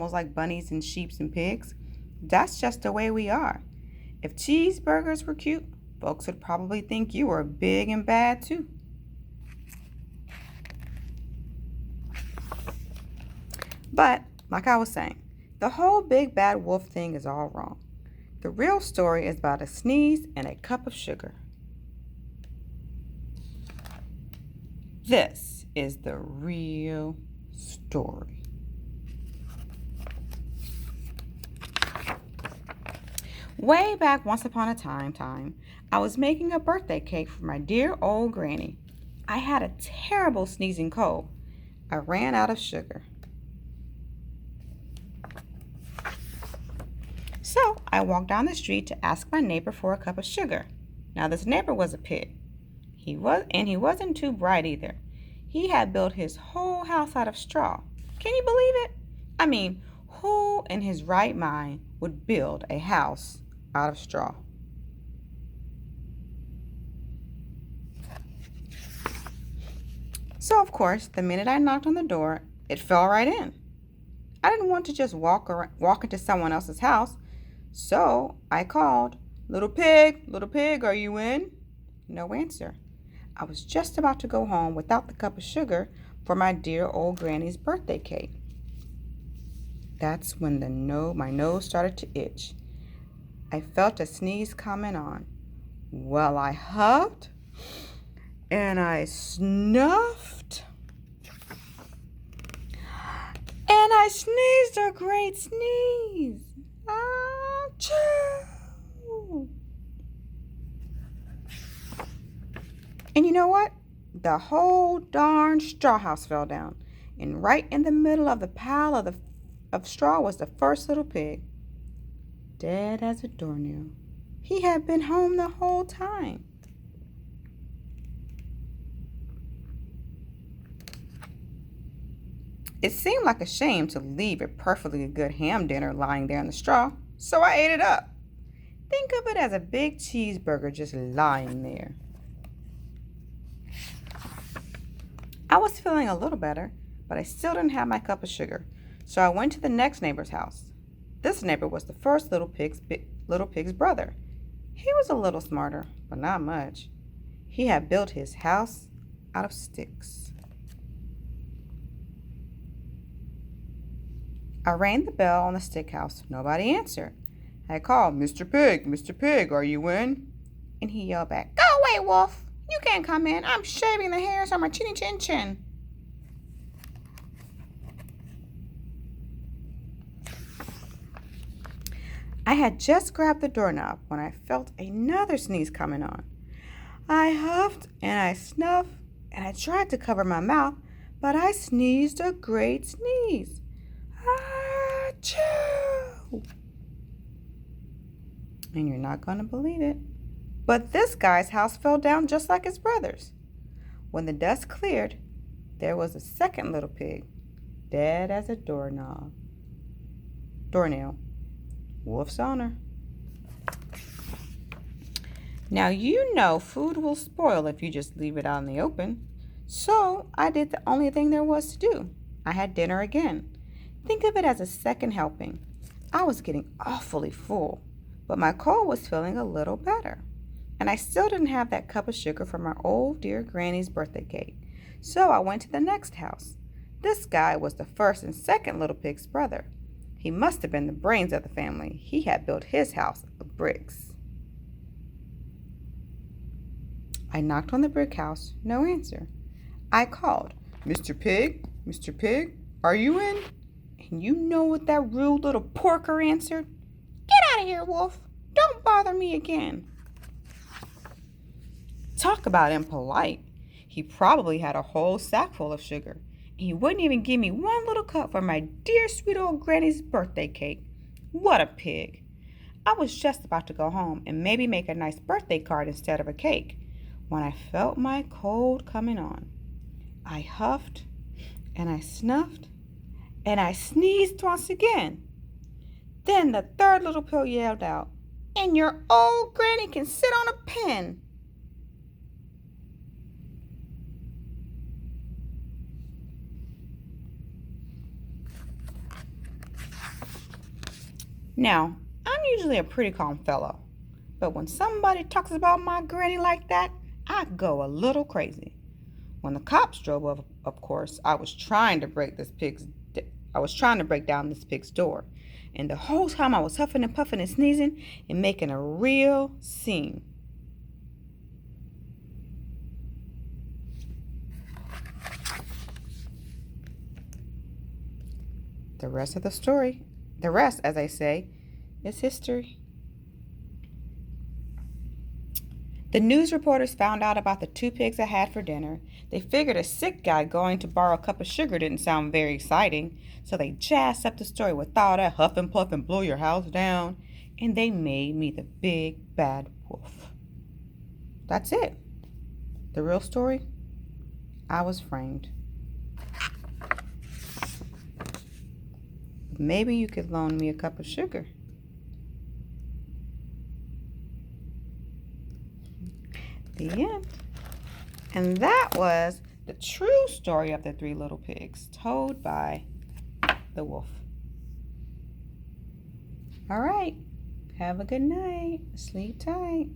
Almost like bunnies and sheep and pigs. That's just the way we are. If cheeseburgers were cute, folks would probably think you were big and bad too. But, like I was saying, the whole big bad wolf thing is all wrong. The real story is about a sneeze and a cup of sugar. This is the real story. Way back once upon a time, I was making a birthday cake for my dear old granny. I had a terrible sneezing cold. I ran out of sugar. So I walked down the street to ask my neighbor for a cup of sugar. Now this neighbor was a pig. He wasn't too bright either. He had built his whole house out of straw. Can you believe it? I mean, who in his right mind would build a house out of straw? So of course, the minute I knocked on the door, it fell right in. I didn't want to just walk into someone else's house, so I called, little pig, are you in?" No answer. I was just about to go home without the cup of sugar for my dear old granny's birthday cake. That's when my nose started to itch. I felt a sneeze coming on. Well, I huffed and I snuffed and I sneezed a great sneeze. Achoo! And you know what? The whole darn straw house fell down. And right in the middle of the pile of straw was the first little pig, dead as a doornail. He had been home the whole time. It seemed like a shame to leave a perfectly good ham dinner lying there in the straw, so I ate it up. Think of it as a big cheeseburger just lying there. I was feeling a little better, but I still didn't have my cup of sugar, so I went to the next neighbor's house. This neighbor was the first little pig's brother. He was a little smarter, but not much. He had built his house out of sticks. I rang the bell on the stick house. Nobody answered. I called, Mr. Pig, are you in?" And he yelled back, "Go away, Wolf. You can't come in. I'm shaving the hairs on my chinny chin chin." I had just grabbed the doorknob when I felt another sneeze coming on. I huffed and I snuffed and I tried to cover my mouth, but I sneezed a great sneeze. Achoo! And you're not going to believe it, but this guy's house fell down just like his brother's. When the dust cleared, there was a second little pig, dead as a doornail. Wolf's honor. Now you know food will spoil if you just leave it out in the open. So I did the only thing there was to do. I had dinner again. Think of it as a second helping. I was getting awfully full, but my cold was feeling a little better. And I still didn't have that cup of sugar for my old dear granny's birthday cake. So I went to the next house. This guy was the first and second little pig's brother. He must have been the brains of the family. He had built his house of bricks. I knocked on the brick house. No answer. I called, Mr. Pig, are you in?" And you know what that rude little porker answered? "Get out of here, Wolf. Don't bother me again." Talk about impolite. He probably had a whole sack full of sugar. And he wouldn't even give me one little cup for my dear sweet old granny's birthday cake. What a pig. I was just about to go home and maybe make a nice birthday card instead of a cake when I felt my cold coming on. I huffed and I snuffed and I sneezed once again. Then the third little pig yelled out, "And your old granny can sit on a pin." Now, I'm usually a pretty calm fellow, but when somebody talks about my granny like that, I go a little crazy. When the cops drove up, of course, I was trying to break down this pig's door, and the whole time I was huffing and puffing and sneezing and making a real scene. The rest of the story, the rest, as I say, is history. The news reporters found out about the two pigs I had for dinner. They figured a sick guy going to borrow a cup of sugar didn't sound very exciting, so they jazzed up the story with all that huff and puff and blow your house down, and they made me the big bad wolf. That's it. The real story? I was framed. Maybe you could loan me a cup of sugar. The end. And that was the true story of the three little pigs, told by the wolf. All right. Have a good night. Sleep tight.